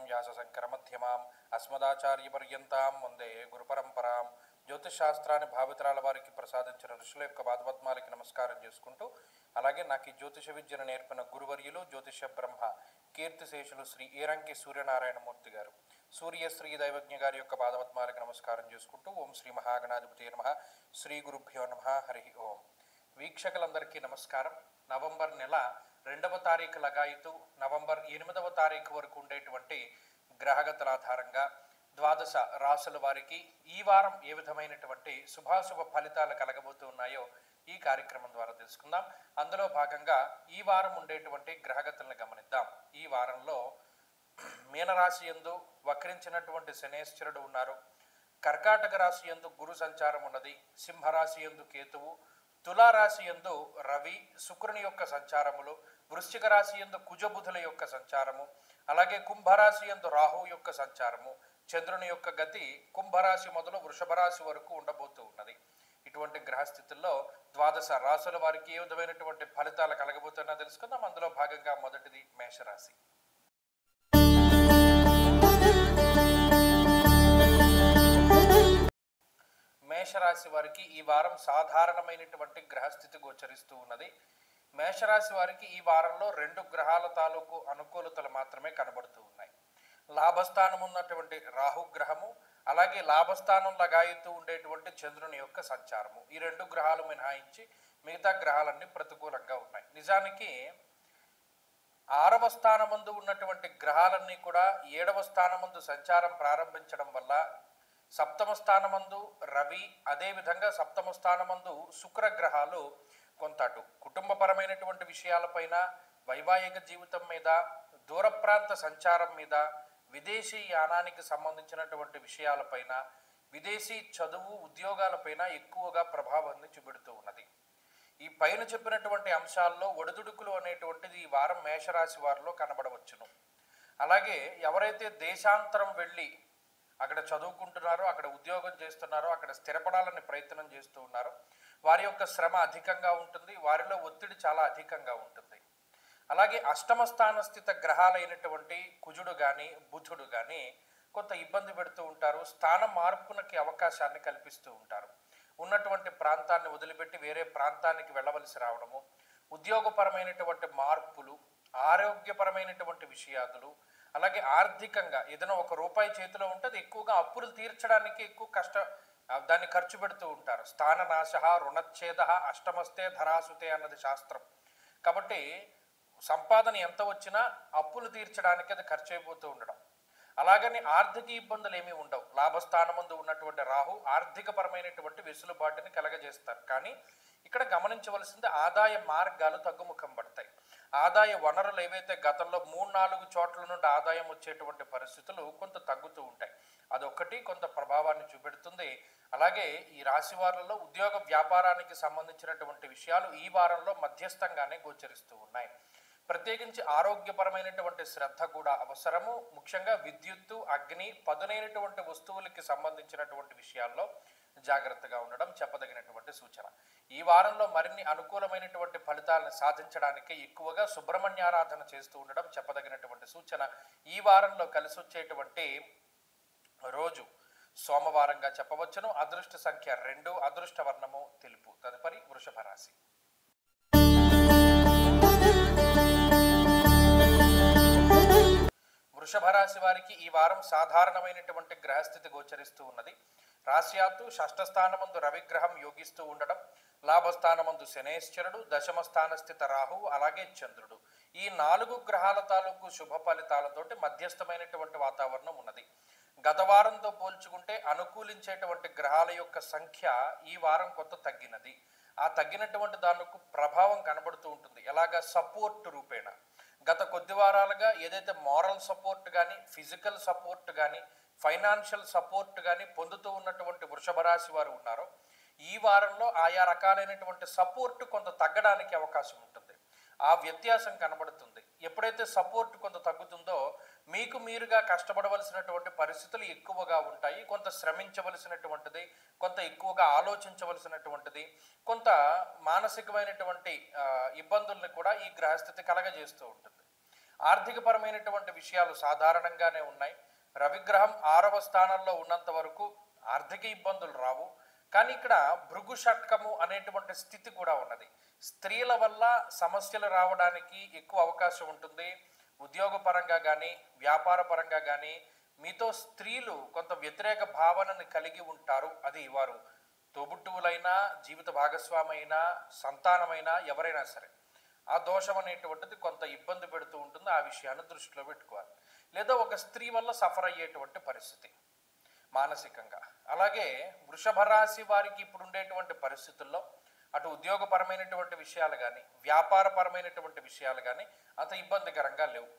వ్యాసశంకరమధ్యమాం అస్మదాచార్యపర్యంతాం వందే గురుపరంపరాం. జ్యోతిషాస్త్రాన్ని భావితరాల వారికి ప్రసాదించిన ఋషుల యొక్క పాదపద్మాలకి నమస్కారం చేసుకుంటూ, అలాగే నాకు ఈ జ్యోతిష విద్యను నేర్పిన గురువర్యులు జ్యోతిష బ్రహ్మ కీర్తిశేషులు శ్రీ ఏరంకి సూర్యనారాయణమూర్తి గారు, సూర్యశ్రీ దైవజ్ఞ గారి యొక్క పాదపద్మాలకి నమస్కారం చేసుకుంటూ, ఓం శ్రీ మహాగణాధిపతి నమః, శ్రీ గురుభ్యో నమః, హరి ఓం. వీక్షకులందరికీ నమస్కారం. నవంబర్ నెల 2వ తారీఖు లగాయితూ నవంబర్ 8వ తారీఖు వరకు ఉండేటువంటి గ్రహగతుల ఆధారంగా ద్వాదశ రాసుల వారికి ఈ వారం ఏ విధమైనటువంటి శుభాశుభ ఫలితాలు కలగబోతున్నాయో ఈ కార్యక్రమం ద్వారా తెలుసుకుందాం. అందులో భాగంగా ఈ వారం ఉండేటువంటి గ్రహగతులను గమనిద్దాం. ఈ వారంలో మీనరాశి యందు వక్రించినటువంటి శనేశ్వరుడు ఉన్నారు. కర్కాటక రాశి యందు గురు సంచారం ఉన్నది. సింహరాశి యందు కేతువు, తులారాశి యందు రవి శుక్రుని యొక్క సంచారములు, వృశ్చిక రాశి యందు కుజబుధుల యొక్క సంచారము, అలాగే కుంభరాశి యందు రాహు యొక్క సంచారము, చంద్రుని యొక్క గతి కుంభరాశి మొదలు వృషభ రాశి వరకు ఉండబోతూ ఉన్నది. ఇటువంటి గ్రహస్థితుల్లో ద్వాదశ రాశుల వారికి ఏ విధమైనటువంటి ఫలితాలు కలగబోతున్నా తెలుసుకుందాం. అందులో భాగంగా మొదటిది మేషరాశి. మేషరాశి వారికి ఈ వారం సాధారణమైనటువంటి గ్రహస్థితి గోచరిస్తూ ఉన్నది. మేషరాశి వారికి ఈ వారంలో 2 గ్రహాల తాలూకు అనుకూలతలు మాత్రమే కనబడుతూ ఉన్నాయి. లాభస్థానం ఉన్నటువంటి రాహుగ్రహము, అలాగే లాభస్థానం లగాయితూ ఉండేటువంటి చంద్రుని యొక్క సంచారము, ఈ 2 గ్రహాలు మినహాయించి మిగతా గ్రహాలన్నీ ప్రతికూలంగా ఉన్నాయి. నిజానికి 6వ స్థానమందు ఉన్నటువంటి గ్రహాలన్నీ కూడా 7వ స్థానమందు సంచారం ప్రారంభించడం వల్ల 7వ స్థానమందు రవి, అదేవిధంగా 7వ స్థానమందు శుక్ర గ్రహాలు కొంత అటు కుటుంబపరమైనటువంటి విషయాలపైన, వైవాహిక జీవితం మీద, దూర ప్రాంత సంచారం మీద, విదేశీ యానానికి సంబంధించినటువంటి విషయాలపైన, విదేశీ చదువు ఉద్యోగాలపైన ఎక్కువగా ప్రభావాన్ని చూపెడుతూ ఉన్నది. ఈ పైన చెప్పినటువంటి అంశాల్లో ఒడిదుడుకులు అనేటువంటిది ఈ వారం మేషరాశి వారిలో కనబడవచ్చును. అలాగే ఎవరైతే దేశాంతరం వెళ్ళి అక్కడ చదువుకుంటున్నారో, అక్కడ ఉద్యోగం చేస్తున్నారో, అక్కడ స్థిరపడాలని ప్రయత్నం చేస్తూ ఉన్నారో వారి యొక్క శ్రమ అధికంగా ఉంటుంది, వారిలో ఒత్తిడి చాలా అధికంగా ఉంటుంది. అలాగే అష్టమ స్థాన స్థిత గ్రహాలైనటువంటి కుజుడు కానీ బుధుడు కానీ కొంత ఇబ్బంది పెడుతూ ఉంటారు. స్థాన మార్పునకి అవకాశాన్ని కల్పిస్తూ ఉంటారు. ఉన్నటువంటి ప్రాంతాన్ని వదిలిపెట్టి వేరే ప్రాంతానికి వెళ్ళవలసి రావడము, ఉద్యోగపరమైనటువంటి మార్పులు, ఆరోగ్యపరమైనటువంటి విషయాలు, అలాగే ఆర్థికంగా ఏదైనా ₹1 చేతిలో ఉంటుంది, ఎక్కువగా అప్పులు తీర్చడానికి ఎక్కువ దాన్ని ఖర్చు పెడుతూ ఉంటారు. స్థాననాశ రుణచ్ఛేద అష్టమస్తే ధరాసుతే అన్నది శాస్త్రం. కాబట్టి సంపాదన ఎంత వచ్చినా అప్పులు తీర్చడానికి అది ఖర్చు అయిపోతూ ఉండడం. అలాగని ఆర్థిక ఇబ్బందులు ఏమీ ఉండవు. లాభస్థానమందు ఉన్నటువంటి రాహు ఆర్థికపరమైనటువంటి వెసులుబాటుని కలగజేస్తారు. కానీ ఇక్కడ గమనించవలసింది ఆదాయ మార్గాలు తగ్గుముఖం పడతాయి. ఆదాయ వనరులు ఏవైతే గతంలో 3-4 చోట్ల నుండి ఆదాయం వచ్చేటువంటి పరిస్థితులు కొంత తగ్గుతూ ఉంటాయి. అదొక్కటి కొంత ప్రభావాన్ని చూపెడుతుంది. అలాగే ఈ రాశి వారిలో ఉద్యోగ వ్యాపారానికి సంబంధించినటువంటి విషయాలు ఈ వారంలో మధ్యస్థంగానే గోచరిస్తూ ఉన్నాయి. ప్రత్యేకించి ఆరోగ్యపరమైనటువంటి శ్రద్ధ కూడా అవసరము. ముఖ్యంగా విద్యుత్తు, అగ్ని, పదునైనటువంటి వస్తువులకి సంబంధించినటువంటి విషయాల్లో జాగ్రత్తగా ఉండడం చెప్పదగినటువంటి సూచన. ఈ వారంలో మరిన్ని అనుకూలమైనటువంటి ఫలితాలను సాధించడానికి ఎక్కువగా సుబ్రహ్మణ్యారాధన చేస్తూ ఉండడం చెప్పదగినటువంటి సూచన. ఈ వారంలో కలిసి వచ్చేటువంటి రోజు సోమవారంగా చెప్పవచ్చును. అదృష్ట సంఖ్య 2, అదృష్ట వర్ణము తెలుపు. తదుపరి వృషభ రాశి. వృషభ రాశి వారికి ఈ వారం సాధారణమైనటువంటి గ్రహస్థితి గోచరిస్తూ ఉన్నది. రాశ్యాత్తు 6వ స్థానమందు రవిగ్రహం యోగిస్తూ ఉండడం, లాభస్థానమందు శనేశ్వరుడు, దశమ స్థాన స్థిత రాహు, అలాగే చంద్రుడు, ఈ 4 గ్రహాల తాలూకు శుభ ఫలితాలతోటి మధ్యస్థమైనటువంటి వాతావరణం ఉన్నది. గత వారంతో పోల్చుకుంటే అనుకూలించేటువంటి గ్రహాల యొక్క సంఖ్య ఈ వారం కొంత తగ్గినది. ఆ తగ్గినటువంటి దానికి ప్రభావం కనబడుతూ ఉంటుంది. ఎలాగా? సపోర్ట్ రూపేణ గత కొద్ది వారాలుగా ఏదైతే మారల్ సపోర్ట్ కానీ, ఫిజికల్ సపోర్ట్ కానీ, ఫైనాన్షియల్ సపోర్ట్ కానీ పొందుతూ ఉన్నటువంటి వృషభ రాశి వారు ఉన్నారో ఈ వారంలో ఆయా రకాలైనటువంటి సపోర్ట్ కొంత తగ్గడానికి అవకాశం ఉంటుంది. ఆ వ్యత్యాసం కనబడుతుంది. ఎప్పుడైతే సపోర్ట్ కొంత తగ్గుతుందో మీకు మీరుగా కష్టపడవలసినటువంటి పరిస్థితులు ఎక్కువగా ఉంటాయి. కొంత శ్రమించవలసినటువంటిది, కొంత ఎక్కువగా ఆలోచించవలసినటువంటిది, కొంత మానసికమైనటువంటి ఇబ్బందుల్ని కూడా ఈ గ్రహస్థితి కలగజేస్తూ ఉంటుంది. ఆర్థికపరమైనటువంటి విషయాలు సాధారణంగానే ఉన్నాయి. రవిగ్రహం 6వ స్థానంలో ఉన్నంత వరకు ఆర్థిక ఇబ్బందులు రావు. కానీ ఇక్కడ భృగు షట్కము అనేటువంటి స్థితి కూడా ఉన్నది. స్త్రీల వల్ల సమస్యలు రావడానికి ఎక్కువ అవకాశం ఉంటుంది. ఉద్యోగపరంగా కానీ వ్యాపార పరంగా కానీ మీతో స్త్రీలు కొంత వ్యతిరేక భావనని కలిగి ఉంటారు. అది వారు తోబుట్టువులైనా, జీవిత భాగస్వామి అయినా, సంతానమైనా, ఎవరైనా సరే ఆ దోషం అనేటువంటిది కొంత ఇబ్బంది పెడుతూ ఉంటుంది. ఆ విషయాన్ని దృష్టిలో పెట్టుకోవాలి. లేదా ఒక స్త్రీ వల్ల సఫర్ అయ్యేటువంటి పరిస్థితి మానసికంగా. అలాగే వృషభ రాశి వారికి ఇప్పుడు ఉండేటువంటి పరిస్థితుల్లో అటు ఉద్యోగపరమైనటువంటి విషయాలు కానీ వ్యాపారపరమైనటువంటి విషయాలు కానీ అంత ఇబ్బందికరంగా లేవు.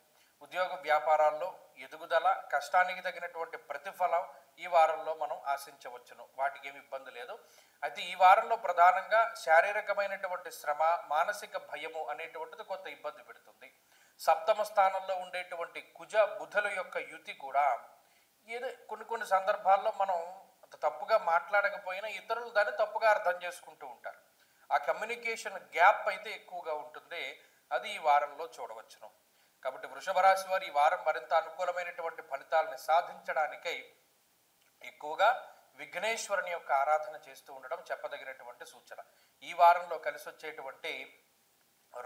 ఉద్యోగ వ్యాపారాల్లో ఎదుగుదల, కష్టానికి తగినటువంటి ప్రతిఫలం ఈ వారంలో మనం ఆశించవచ్చును. వాటికి ఏమి ఇబ్బంది లేదు. అయితే ఈ వారంలో ప్రధానంగా శారీరకమైనటువంటి శ్రమ, మానసిక భయము అనేటువంటిది కొంత ఇబ్బంది పెడుతుంది. సప్తమ స్థానంలో ఉండేటువంటి కుజ బుధుల యొక్క యుతి కూడా ఏదో కొన్ని సందర్భాల్లో మనం అంత తప్పుగా మాట్లాడకపోయినా ఇతరులు దాన్ని తప్పుగా అర్థం చేసుకుంటూ ఉంటారు. ఆ కమ్యూనికేషన్ గ్యాప్ అయితే ఎక్కువగా ఉంటుంది. అది ఈ వారంలో చూడవచ్చును. కాబట్టి వృషభ రాశి వారు ఈ వారం మరింత అనుకూలమైనటువంటి ఫలితాలను సాధించడానికై ఎక్కువగా విఘ్నేశ్వరుని యొక్క ఆరాధన చేస్తూ ఉండడం చెప్పదగినటువంటి సూచన. ఈ వారంలో కలిసి వచ్చేటువంటి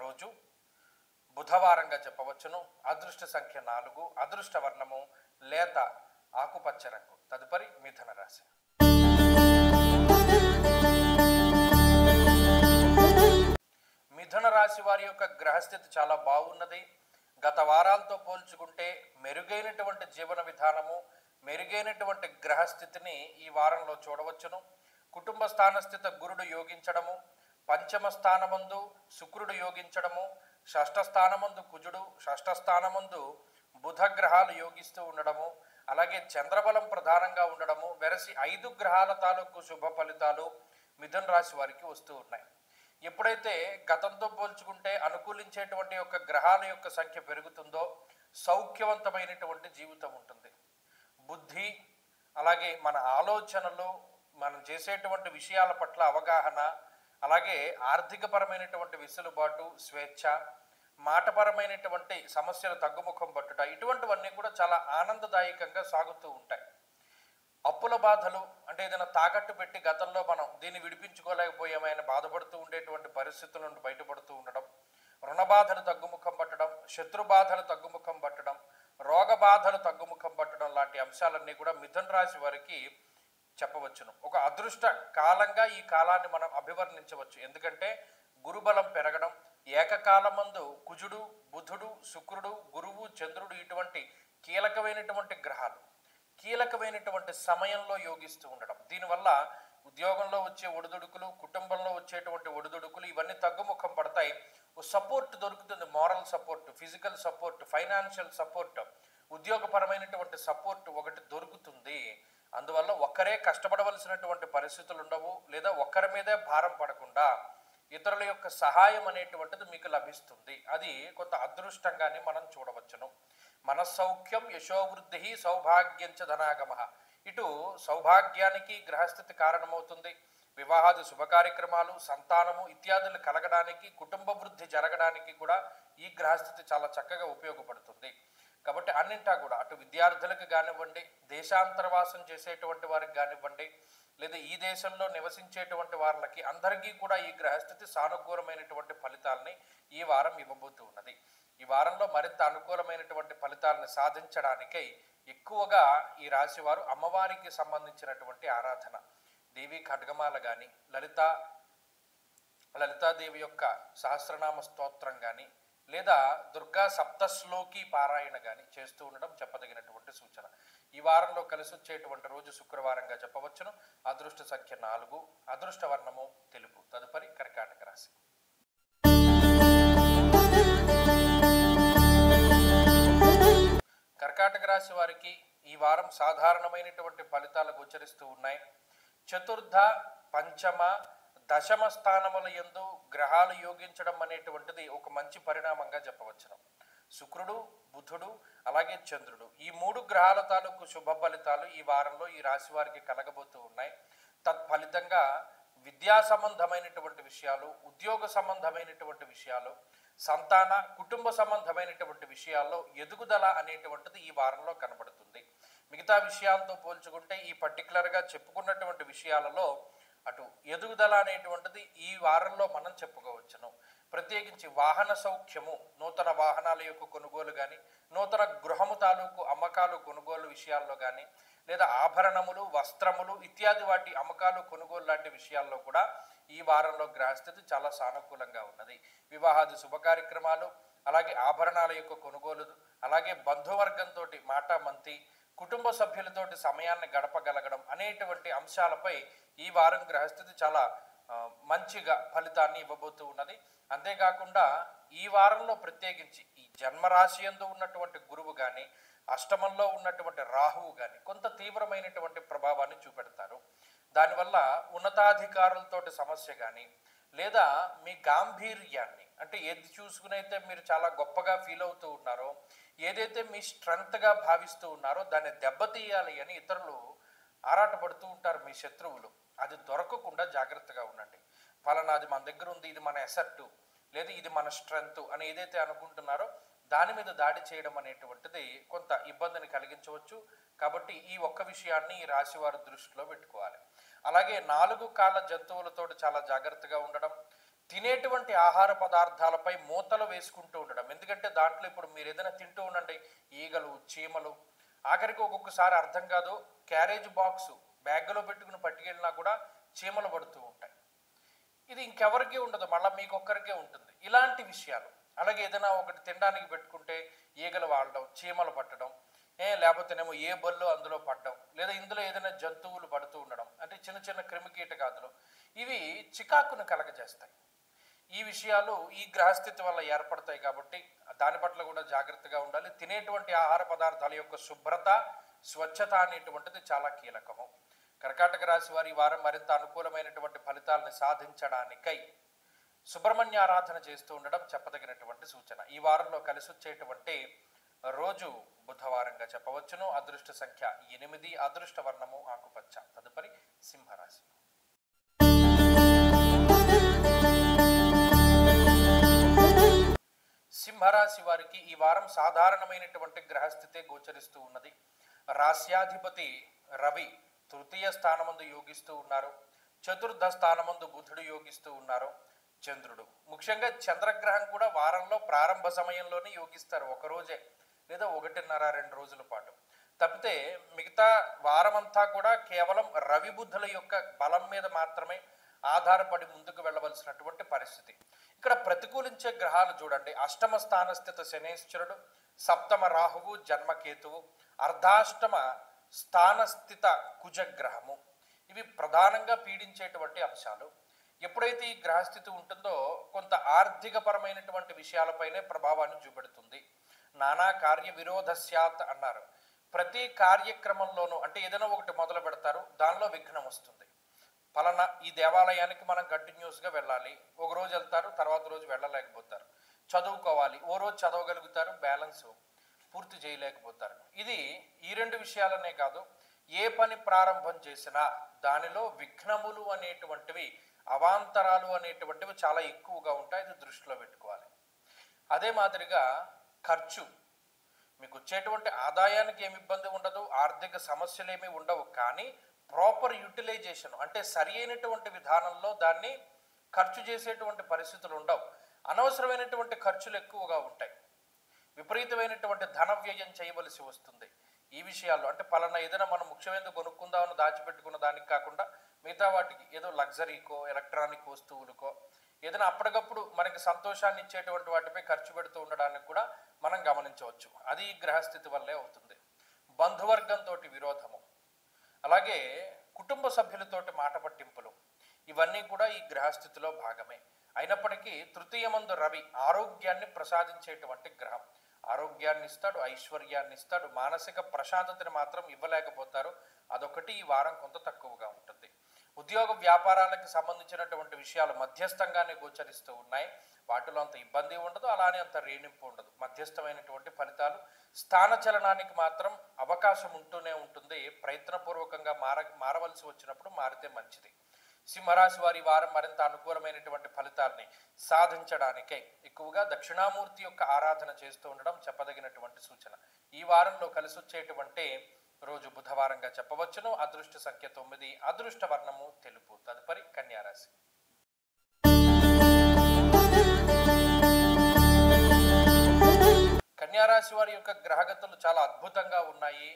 రోజు బుధవారంగా చెప్పవచ్చును. అదృష్ట సంఖ్య 4, అదృష్ట వర్ణము లేత ఆకుపచ్చ రంగు. తదుపరి మిథున రాశి. మిథున రాశి వారి యొక్క గ్రహస్థితి చాలా బాగున్నది. గత వారాలతో పోల్చుకుంటే మెరుగైనటువంటి జీవన విధానము, మెరుగైనటువంటి గ్రహస్థితిని ఈ వారంలో చూడవచ్చును. కుటుంబ స్థానస్థిత గురుడు యోగించడము, పంచమ స్థానమందు శుక్రుడు యోగించడము, షష్ఠ స్థానమందు కుజుడు, షష్ఠ స్థానమందు బుధ గ్రహాలు యోగిస్తూ ఉండడము, అలాగే చంద్రబలం ప్రధానంగా ఉండడము, వెరసి 5 గ్రహాల తాలూకు శుభ ఫలితాలు మిథున రాశి వారికి వస్తూ ఉన్నాయి. ఎప్పుడైతే గతంతో పోల్చుకుంటే అనుకూలించేటువంటి యొక్క గ్రహాల యొక్క సంఖ్య పెరుగుతుందో సౌఖ్యవంతమైనటువంటి జీవితం ఉంటుంది. బుద్ధి, అలాగే మన ఆలోచనలు, మనం చేసేటువంటి విషయాల పట్ల అవగాహన, అలాగే ఆర్థికపరమైనటువంటి వెసులుబాటు, స్వేచ్ఛ, మాటపరమైనటువంటి సమస్యలు తగ్గుముఖం పట్టుట, ఇటువంటివన్నీ కూడా చాలా ఆనందదాయకంగా సాగుతూ ఉంటాయి. అప్పుల బాధలు అంటే ఏదైనా తాకట్టు పెట్టి గతంలో మనం దీన్ని విడిపించుకోలేకపోయామని బాధపడుతూ ఉండేటువంటి పరిస్థితుల నుండి బయటపడుతూ ఉండడం, రుణ బాధలు తగ్గుముఖం పట్టడం, శత్రు బాధలు తగ్గుముఖం పట్టడం, రోగ బాధలు తగ్గుముఖం పట్టడం లాంటి అంశాలన్నీ కూడా మిథున రాశి వారికి చెప్పవచ్చును. ఒక అదృష్ట కాలంగా ఈ కాలాన్ని మనం అభివర్ణించవచ్చు. ఎందుకంటే గురుబలం పెరగడం, ఏకకాలమందు కుజుడు, బుధుడు, శుక్రుడు, గురువు, చంద్రుడు ఇటువంటి కీలకమైనటువంటి గ్రహాలు కీలకమైనటువంటి సమయంలో యోగిస్తూ ఉండడం, దీనివల్ల ఉద్యోగంలో వచ్చే ఒడిదుడుకులు, కుటుంబంలో వచ్చేటువంటి ఒడిదుడుకులు ఇవన్నీ తగ్గుముఖం పడతాయి. ఓ సపోర్ట్ దొరుకుతుంది. Moral support, physical support, financial support, ఉద్యోగపరమైనటువంటి సపోర్ట్ ఒకటి దొరుకుతుంది. అందువల్ల ఒక్కరే కష్టపడవలసినటువంటి పరిస్థితులు ఉండవు. లేదా ఒక్కరి మీదే భారం పడకుండా ఇతరుల యొక్క సహాయం అనేటువంటిది మీకు లభిస్తుంది. అది కొంత అదృష్టంగానే మనం చూడవచ్చును. మనస్సౌఖ్యం, యశోవృద్ధి, సౌభాగ్యంచ ధనాగమ. ఇటు సౌభాగ్యానికి గ్రహస్థితి కారణమవుతుంది. వివాహాది శుభ కార్యక్రమాలు, సంతానము ఇత్యాదులు కలగడానికి, కుటుంబ వృద్ధి జరగడానికి కూడా ఈ గ్రహస్థితి చాలా చక్కగా ఉపయోగపడుతుంది. కాబట్టి అన్నింటా కూడా అటు విద్యార్థులకు కానివ్వండి, దేశాంతరవాసం చేసేటువంటి వారికి కానివ్వండి, లేదా ఈ దేశంలో నివసించేటువంటి వారికి అందరికీ కూడా ఈ గ్రహస్థితి సానుకూలమైనటువంటి ఫలితాలని ఈ వారం ఇవ్వబోతూ ఉన్నది. ఈ వారంలో మరింత అనుకూలమైనటువంటి ఫలితాలను సాధించడానికై ఎక్కువగా ఈ రాశి వారు అమ్మవారికి సంబంధించినటువంటి ఆరాధన, దేవి ఖడ్గమాల కానీ, లలితాదేవి యొక్క సహస్రనామ స్తోత్రం కానీ, లేదా దుర్గా సప్తశ్లోకి పారాయణ కానీ చేస్తూ ఉండడం చెప్పదగినటువంటి సూచన. ఈ వారంలో కలిసి వచ్చేటువంటి రోజు శుక్రవారంగా చెప్పవచ్చును. అదృష్ట సంఖ్య 4, అదృష్ట వర్ణము తెలుపు. తదుపరి కర్కాటక రాశి. కర్కాటక రాశి వారికి ఈ వారం సాధారణమైనటువంటి ఫలితాలు గోచరిస్తూ ఉన్నాయి. చతుర్థ, పంచమ, దశమ స్థానముల యందు గ్రహాలు యోగించడం అనేటువంటిది ఒక మంచి పరిణామంగా చెప్పవచ్చును. శుక్రుడు, బుధుడు, అలాగే చంద్రుడు ఈ 3 గ్రహాల తాలూకు శుభ ఫలితాలు ఈ వారంలో ఈ రాశి వారికి కలగబోతూ ఉన్నాయి. తత్ఫలితంగా విద్యా సంబంధమైనటువంటి విషయాలు, ఉద్యోగ సంబంధమైనటువంటి విషయాలు, సంతాన కుటుంబ సంబంధమైనటువంటి విషయాల్లో ఎదుగుదల అనేటువంటిది ఈ వారంలో కనబడుతుంది. మిగతా విషయాలతో పోల్చుకుంటే ఈ పర్టికులర్గా చెప్పుకున్నటువంటి విషయాలలో అటు ఎదుగుదల అనేటువంటిది ఈ వారంలో మనం చెప్పుకోవచ్చును. ప్రత్యేకించి వాహన సౌఖ్యము, నూతన వాహనాల యొక్క కొనుగోలు కానీ, నూతన గృహము తాలూకు అమ్మకాలు కొనుగోలు విషయాల్లో కానీ, లేదా ఆభరణములు, వస్త్రములు ఇత్యాది వాటి అమ్మకాలు కొనుగోలు లాంటి విషయాల్లో కూడా ఈ వారంలో గ్రహస్థితి చాలా సానుకూలంగా ఉన్నది. వివాహాది శుభ కార్యక్రమాలు, అలాగే ఆభరణాల యొక్క కొనుగోలు, అలాగే బంధువర్గంతో మాట మంతి, కుటుంబ సభ్యులతోటి సమయాన్ని గడపగలగడం అనేటువంటి అంశాలపై ఈ వారం గ్రహస్థితి చాలా మంచిగా ఫలితాన్ని ఇవ్వబోతూ ఉన్నది. అంతేకాకుండా ఈ వారంలో ప్రత్యేకించి ఈ జన్మరాశి యందు ఉన్నటువంటి గురువు కానీ, అష్టమంలో ఉన్నటువంటి రాహువు కానీ కొంత తీవ్రమైనటువంటి ప్రభావాన్ని చూపెడతారు. దానివల్ల ఉన్నతాధికారులతోటి సమస్య కానీ, లేదా మీ గాంభీర్యాన్ని, అంటే ఏది చూసుకునైతే మీరు చాలా గొప్పగా ఫీల్ అవుతూ ఉన్నారో, ఏదైతే మీ స్ట్రెంగ్త్గా భావిస్తూ ఉన్నారో దాన్ని దెబ్బతీయాలి అని ఇతరులు ఆరాటపడుతూ ఉంటారు, మీ శత్రువులు. అది దొరకకుండా జాగ్రత్తగా ఉండండి. ఫలానాది మన దగ్గర ఉంది, ఇది మన ఎసెట్, లేదా ఇది మన స్ట్రెంగ్త్ అని ఏదైతే అనుకుంటున్నారో దాని మీద దాడి చేయడం అనేటువంటిది కొంత ఇబ్బందిని కలిగించవచ్చు. కాబట్టి ఈ ఒక్క విషయాన్ని ఈ రాశి వారు దృష్టిలో పెట్టుకోవాలి. అలాగే 4 కాళ్ళ జంతువులతో చాలా జాగ్రత్తగా ఉండడం, తినేటువంటి ఆహార పదార్థాలపై మూతలు వేసుకుంటూ ఉండడం. ఎందుకంటే దాంట్లో ఇప్పుడు మీరు ఏదైనా తింటూ ఉండండి, ఈగలు, చీమలు, ఆఖరికి ఒక్కొక్కసారి అర్థం కాదు, క్యారేజ్ బాక్స్ బ్యాగ్లో పెట్టుకుని పట్టుకెళ్ళినా కూడా చీమలు పడుతూ ఉంటాయి. ఇది ఇంకెవరికీ ఉండదు, మళ్ళీ మీకొక్కరికే ఉంటుంది ఇలాంటి విషయాలు. అలాగే ఏదైనా ఒకటి తినడానికి పెట్టుకుంటే ఈగలు వాడడం, చీమలు పట్టడం, లేకపోతేనేమో ఏ బల్లో అందులో పడడం, లేదా ఇందులో ఏదైనా జంతువులు పడుతూ ఉండడం, అంటే చిన్న చిన్న క్రిమికీటకాదులు, ఇవి చికాకును కలగజేస్తాయి. ఈ విషయాలు ఈ గ్రహస్థితి వల్ల ఏర్పడతాయి. కాబట్టి దాని పట్ల కూడా జాగ్రత్తగా ఉండాలి. తినేటువంటి ఆహార పదార్థాల యొక్క శుభ్రత, స్వచ్ఛత అనేటువంటిది చాలా కీలకము. కర్కాటక రాశి వారి ఈ వారం మరింత అనుకూలమైనటువంటి ఫలితాలను సాధించడానికై సుబ్రహ్మణ్య ఆరాధన చేస్తూ ఉండడం చెప్పదగినటువంటి సూచన. ఈ వారంలో కలిసి వచ్చేటువంటి రోజు బుధవారంగా చెప్పవచ్చును. అదృష్ట సంఖ్య 8, అదృష్ట వర్ణము ఆకుపచ్చ. తదుపరి సింహరాశి. సింహరాశి వారికి ఈ వారం సాధారణమైనటువంటి గ్రహస్థితే గోచరిస్తూ ఉన్నది. రాశ్యాధిపతి రవి తృతీయ స్థానమందు యోగిస్తూ ఉన్నారు. చతుర్థ స్థానమందు బుధుడు యోగిస్తూ ఉన్నారు. చంద్రుడు, ముఖ్యంగా చంద్రగ్రహం కూడా వారంలో ప్రారంభ సమయంలోనే యోగిస్తారు, ఒకరోజే లేదా 1.5-2 రోజుల పాటు. తప్పితే మిగతా వారమంతా కూడా కేవలం రవి బుద్ధుల యొక్క బలం మీద మాత్రమే ఆధారపడి ముందుకు వెళ్ళవలసినటువంటి పరిస్థితి. ఇక్కడ ప్రతికూలించే గ్రహాలు చూడండి, అష్టమ స్థానస్థిత శనేశ్వరుడు, సప్తమ రాహువు, జన్మకేతువు, అర్ధాష్టమ స్థానస్థిత కుజగ్రహము, ఇవి ప్రధానంగా పీడించేటువంటి అంశాలు. ఎప్పుడైతే ఈ గ్రహస్థితి ఉంటుందో కొంత ఆర్థికపరమైనటువంటి విషయాలపైనే ప్రభావాన్ని చూపెడుతుంది. నానా కార్య విరోధస్యాత్ అన్నారు. ప్రతి కార్యక్రమంలోనూ, అంటే ఏదైనా ఒకటి మొదలు పెడతారు, దానిలో విఘ్నం వస్తుంది. ఫలానా ఈ దేవాలయానికి మనం కంటిన్యూస్గా వెళ్ళాలి, ఒక రోజు వెళ్తారు, తర్వాత రోజు వెళ్ళలేకపోతారు. చదువుకోవాలి, ఓ రోజు చదవగలుగుతారు, బ్యాలెన్స్ పూర్తి చేయలేకపోతారు. ఇది ఈ 2 విషయాలనే కాదు, ఏ పని ప్రారంభం చేసినా దానిలో విఘ్నములు అనేటువంటివి, అవాంతరాలు అనేటువంటివి చాలా ఎక్కువగా ఉంటాయి. ఇది దృష్టిలో పెట్టుకోవాలి. అదే మాదిరిగా ఖర్చు, మీకు వచ్చేటువంటి ఆదాయానికి ఏమి ఇబ్బంది ఉండదు, ఆర్థిక సమస్యలు ఏమీ ఉండవు. కానీ ప్రాపర్ యూటిలైజేషన్, అంటే సరి అయినటువంటి విధానంలో దాన్ని ఖర్చు చేసేటువంటి పరిస్థితులు ఉండవు. అనవసరమైనటువంటి ఖర్చులు ఎక్కువగా ఉంటాయి. విపరీతమైనటువంటి ధన వ్యయం చేయవలసి వస్తుంది. ఈ విషయాల్లో అంటే పలానా ఏదైనా మనం ముఖ్యమైనది కొనుక్కుందామని దాచిపెట్టుకున్న దానికి కాకుండా మిగతా వాటికి ఏదో లగ్జరీకో, ఎలక్ట్రానిక్ వస్తువులకో, ఏదైనా అప్పటికప్పుడు మనకి సంతోషాన్ని ఇచ్చేటువంటి వాటిపై ఖర్చు పెడుతూ ఉండడానికి కూడా మనం గమనించవచ్చు. అది ఈ గ్రహస్థితి వల్లే అవుతుంది. బంధువర్గంతో విరోధము, అలాగే కుటుంబ సభ్యులతోటి మాట పట్టింపులు, ఇవన్నీ కూడా ఈ గ్రహస్థితిలో భాగమే. అయినప్పటికీ తృతీయమందు రవి ఆరోగ్యాన్ని ప్రసాదించేటువంటి గ్రహం. ఆరోగ్యాన్ని ఇస్తాడు, ఐశ్వర్యాన్ని ఇస్తాడు, మానసిక ప్రశాంతతని మాత్రం ఇవ్వలేకపోతారు. అదొకటి ఈ వారం కొంత తక్కువగా ఉంటుంది. ఉద్యోగ వ్యాపారాలకు సంబంధించినటువంటి విషయాలు మధ్యస్థంగానే గోచరిస్తూ ఉన్నాయి. వాటిలో అంత ఇబ్బంది ఉండదు, అలానే అంత రేణింపు ఉండదు, మధ్యస్థమైనటువంటి ఫలితాలు. స్థానచలనానికి మాత్రం అవకాశం ఉంటూనే ఉంటుంది. ప్రయత్నపూర్వకంగా మారవలసి వచ్చినప్పుడు మారితే మంచిది. సింహరాశి వారి వారం మరింత అనుకూలమైనటువంటి ఫలితాల్ని సాధించడానికై ఎక్కువగా దక్షిణామూర్తి యొక్క ఆరాధన చేస్తూ ఉండడం చెప్పదగినటువంటి సూచన. ఈ వారంలో కలిసి వచ్చేటువంటి రోజు బుధవారంగా చెప్పవచ్చును. అదృష్ట సంఖ్య 9, అదృష్ట వర్ణము తెలుపు. తదుపరి కన్యారాశి. కన్యారాశి వారి యొక్క గ్రహగతులు చాలా అద్భుతంగా ఉన్నాయి.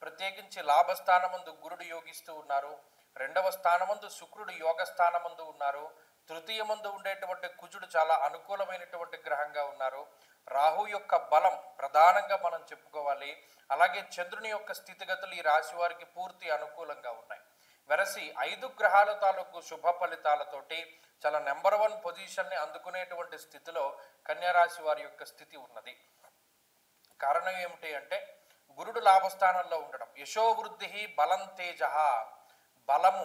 ప్రత్యేకించి లాభస్థానమందు గురుడు యోగిస్తూ ఉన్నారు. 2వ స్థానమందు శుక్రుడు యోగ స్థానమందు ఉన్నారు. తృతీయమందు ఉండేటువంటి కుజుడు చాలా అనుకూలమైనటువంటి గ్రహంగా ఉన్నారు. రాహు యొక్క బలం ప్రధానంగా మనం చెప్పుకోవాలి. అలాగే చంద్రుని యొక్క స్థితిగతులు ఈ రాశి వారికి పూర్తి అనుకూలంగా ఉన్నాయి. వెరసి 5 గ్రహాల తాలూకు శుభ ఫలితాలతోటి చాలా నెంబర్ 1 పొజిషన్ని అందుకునేటువంటి స్థితిలో కన్యారాశి వారి యొక్క స్థితి ఉన్నది. కారణం ఏమిటి అంటే గురుడు లాభస్థానంలో ఉండడం, యశోవృద్ధి బలం తేజ, బలము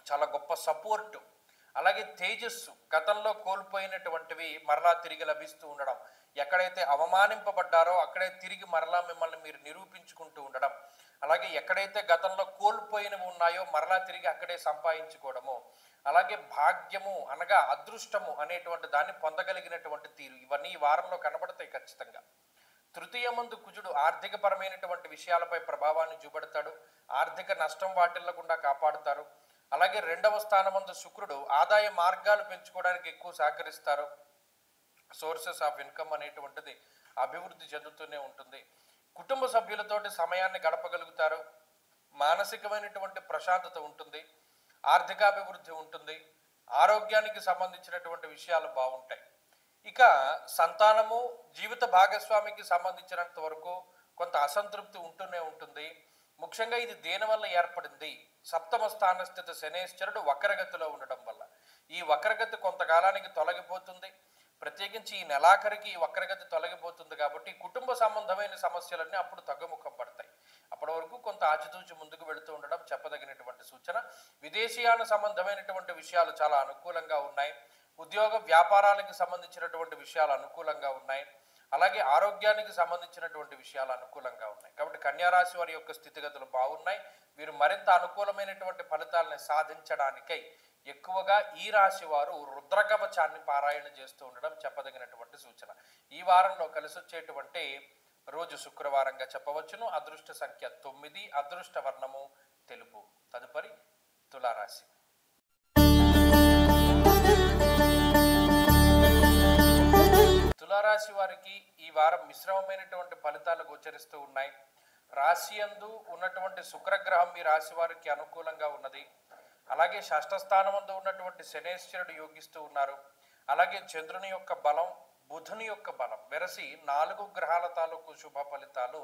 చాలా గొప్ప సపోర్టు, అలాగే తేజస్సు గతంలో కోల్పోయినటువంటివి మరలా తిరిగి లభిస్తూ ఉండడం, ఎక్కడైతే అవమానింపబడ్డారో అక్కడే తిరిగి మరలా మిమ్మల్ని మీరు నిరూపించుకుంటూ ఉండడం, అలాగే ఎక్కడైతే గతంలో కోల్పోయినవి ఉన్నాయో మరలా తిరిగి అక్కడే సంపాదించుకోవడము, అలాగే భాగ్యము అనగా అదృష్టము అనేటువంటి దాన్ని పొందగలిగినటువంటి తీరు ఇవన్నీ ఈ వారంలో కనబడతాయి ఖచ్చితంగా. తృతీయమందు కుజుడు ఆర్థిక పరమైనటువంటి విషయాలపై ప్రభావాన్ని చూపెడతాడు. ఆర్థిక నష్టం వాటిల్లకుండా కాపాడుతారు. అలాగే 2వ స్థానమందు శుక్రుడు ఆదాయ మార్గాలు పెంచుకోవడానికి ఎక్కువ సహకరిస్తారు. సోర్సెస్ ఆఫ్ ఇన్కమ్ అనేటువంటిది అభివృద్ధి చెందుతూనే ఉంటుంది. కుటుంబ సభ్యులతోటి సమయాన్ని గడపగలుగుతారు. మానసికమైనటువంటి ప్రశాంతత ఉంటుంది. ఆర్థికాభివృద్ధి ఉంటుంది. ఆరోగ్యానికి సంబంధించినటువంటి విషయాలు బాగుంటాయి. ఇక సంతానము, జీవిత భాగస్వామికి సంబంధించినంత వరకు కొంత అసంతృప్తి ఉంటూనే ఉంటుంది. ముఖ్యంగా ఇది దేనివల్ల ఏర్పడింది? 7వ స్థానస్థిత శనేశ్వరుడు వక్రగతిలో ఉండడం వల్ల. ఈ వక్రగతి కొంతకాలానికి తొలగిపోతుంది. ప్రత్యేకించి ఈ నెలాఖరికి ఈ వక్రగతి తొలగిపోతుంది కాబట్టి కుటుంబ సంబంధమైన సమస్యలన్నీ అప్పుడు తగ్గుముఖం పడతాయి. అప్పటి వరకు కొంత ఆచితూచి ముందుకు వెళుతూ ఉండడం చెప్పదగినటువంటి సూచన. విదేశీయాన సంబంధమైనటువంటి విషయాలు చాలా అనుకూలంగా ఉన్నాయి. ఉద్యోగ వ్యాపారాలకు సంబంధించినటువంటి విషయాలు అనుకూలంగా ఉన్నాయి. అలాగే ఆరోగ్యానికి సంబంధించినటువంటి విషయాలు అనుకూలంగా ఉన్నాయి. కాబట్టి కన్యారాశి వారి యొక్క స్థితిగతులు బాగున్నాయి. వీరు మరింత అనుకూలమైనటువంటి ఫలితాలను సాధించడానికై ఎక్కువగా ఈ రాశి వారు రుద్రకవచాన్ని పారాయణ చేస్తూ ఉండడం చెప్పదగినటువంటి సూచన. ఈ వారంలో కలిసి వచ్చేటువంటి రోజు శుక్రవారంగా చెప్పవచ్చును. అదృష్ట సంఖ్య 9, అదృష్ట వర్ణము తెలుపు. తదుపరి తులారాశి. తులారాశి వారికి ఈ వారం మిశ్రమమైనటువంటి ఫలితాలు గోచరిస్తూ ఉన్నాయి. రాశి యందు ఉన్నటువంటి శుక్రగ్రహం మీ రాశి వారికి అనుకూలంగా ఉన్నది. అలాగే షష్ఠ స్థానమందు ఉన్నటువంటి శనేశ్వరుడు యోగిస్తూ ఉన్నారు. అలాగే చంద్రుని యొక్క బలం, బుధుని యొక్క బలం వెరసి 4 గ్రహాల తాలూకు శుభ ఫలితాలు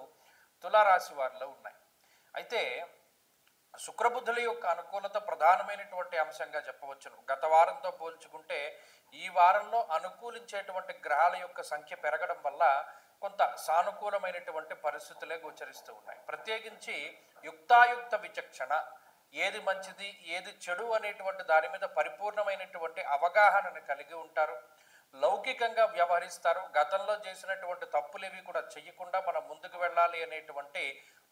తులారాశి వారిలో ఉన్నాయి. అయితే శుక్రబుద్ధుల యొక్క అనుకూలత ప్రధానమైనటువంటి అంశంగా చెప్పవచ్చును. గత వారంతో పోల్చుకుంటే ఈ వారంలో అనుకూలించేటువంటి గ్రహాల యొక్క సంఖ్య పెరగడం వల్ల కొంత సానుకూలమైనటువంటి పరిస్థితులే గోచరిస్తూ ఉన్నాయి. ప్రత్యేకించి యుక్తాయుక్త విచక్షణ, ఏది మంచిది ఏది చెడు అనేటువంటి దాని మీద పరిపూర్ణమైనటువంటి అవగాహనను కలిగి ఉంటారు. లౌకికంగా వ్యవహరిస్తారు. గతంలో చేసినటువంటి తప్పులేవి కూడా చెయ్యకుండా మనం ముందుకు వెళ్ళాలి అనేటువంటి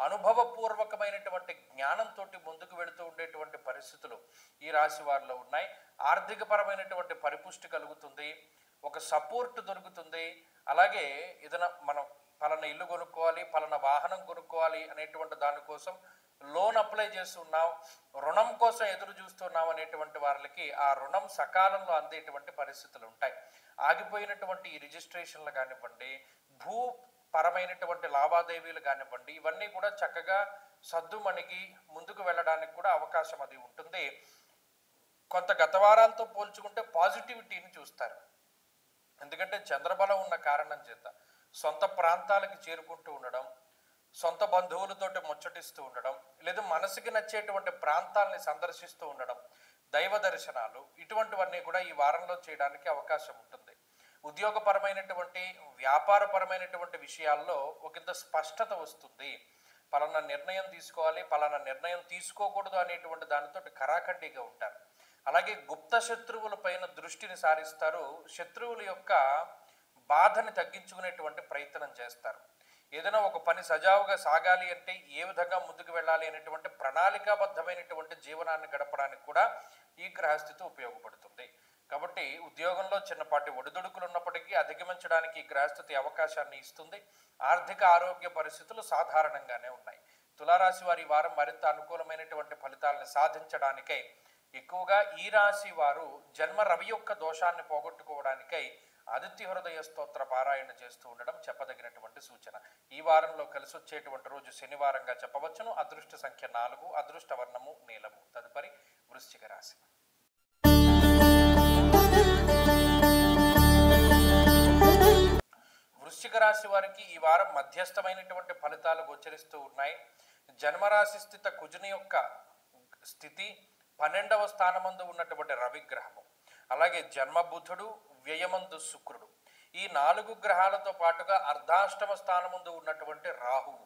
అనుభవపూర్వకమైనటువంటి జ్ఞానంతో ముందుకు వెళుతూ ఉండేటువంటి పరిస్థితులు ఈ రాశి వారిలో ఉన్నాయి. ఆర్థిక పరమైనటువంటి పరిపుష్టి కలుగుతుంది. ఒక సపోర్ట్ దొరుకుతుంది. అలాగే ఏదైనా మనం పలానా ఇల్లు కొనుక్కోవాలి, పలానా వాహనం కొనుక్కోవాలి అనేటువంటి దానికోసం లోన్ అప్లై చేస్తున్నాం, రుణం కోసం ఎదురు చూస్తున్నాం అనేటువంటి వారికి ఆ రుణం సకాలంలో అందేటువంటి పరిస్థితులు ఉంటాయి. ఆగిపోయినటువంటి ఈ రిజిస్ట్రేషన్లు కానివ్వండి, భూ పరమైనటువంటి లావాదేవీలు కానివ్వండి, ఇవన్నీ కూడా చక్కగా సద్దుమణిగి ముందుకు వెళ్ళడానికి కూడా అవకాశం అది ఉంటుంది. కొంత గత వారాలతో పోల్చుకుంటే పాజిటివిటీని చూస్తారు. ఎందుకంటే చంద్రబలం ఉన్న కారణం చేత సొంత ప్రాంతాలకు చేరుకుంటూ ఉండడం, సొంత బంధువులతోటి ముచ్చటిస్తూ ఉండడం, లేదా మనసుకి నచ్చేటువంటి ప్రాంతాలని సందర్శిస్తూ ఉండడం, దైవ దర్శనాలు ఇటువంటివన్నీ కూడా ఈ వారంలో చేయడానికి అవకాశం ఉంటుంది. ఉద్యోగపరమైనటువంటి వ్యాపారపరమైనటువంటి విషయాల్లో ఒకంత స్పష్టత వస్తుంది. పలానా నిర్ణయం తీసుకోవాలి, పలానా నిర్ణయం తీసుకోకూడదు అనేటువంటి దానితో ఖరాఖండిగా ఉంటారు. అలాగే గుప్త శత్రువుల పైన దృష్టిని సారిస్తారు. శత్రువుల యొక్క బాధని తగ్గించుకునేటువంటి ప్రయత్నం చేస్తారు. ఏదైనా ఒక పని సజావుగా సాగాలి అంటే ఏ విధంగా ముందుకు వెళ్ళాలి అనేటువంటి ప్రణాళికాబద్ధమైనటువంటి జీవనాన్ని గడపడానికి కూడా ఈ గ్రహస్థితి ఉపయోగపడుతుంది. కాబట్టి ఉద్యోగంలో చిన్నపాటి ఒడిదుడుకులు ఉన్నప్పటికీ అధిగమించడానికి ఈ గ్రహస్థితి అవకాశాన్ని ఇస్తుంది. ఆర్థిక ఆరోగ్య పరిస్థితులు సాధారణంగానే ఉన్నాయి. తులారాశి వారి వారం మరింత అనుకూలమైనటువంటి ఫలితాలను సాధించడానికై ఎక్కువగా ఈ రాశి వారు జన్మ రవి యొక్క దోషాన్ని పోగొట్టుకోవడానికై ఆదిత్య హృదయ స్తోత్ర పారాయణ చేస్తూ ఉండడం చెప్పదగినటువంటి సూచన. ఈ వారంలో కలిసి వచ్చేటువంటి రోజు శనివారంగా చెప్పవచ్చును. అదృష్ట సంఖ్య 4, అదృష్ట వర్ణము నీలము. తదుపరి వృశ్చిక రాశి. వృశ్చిక రాశి వారికి ఈ వారం మధ్యస్థమైనటువంటి ఫలితాలు గోచరిస్తూ ఉన్నాయి. జన్మరాశి స్థిత కుజుని యొక్క స్థితి 12వ స్థానమందు ఉన్నటువంటి రవిగ్రహము, అలాగే జన్మబుధుడు, వ్యయమందు శుక్రుడు, ఈ 4 గ్రహాలతో పాటుగా అర్ధాష్టమ స్థానమందు ఉన్నటువంటి రాహువు,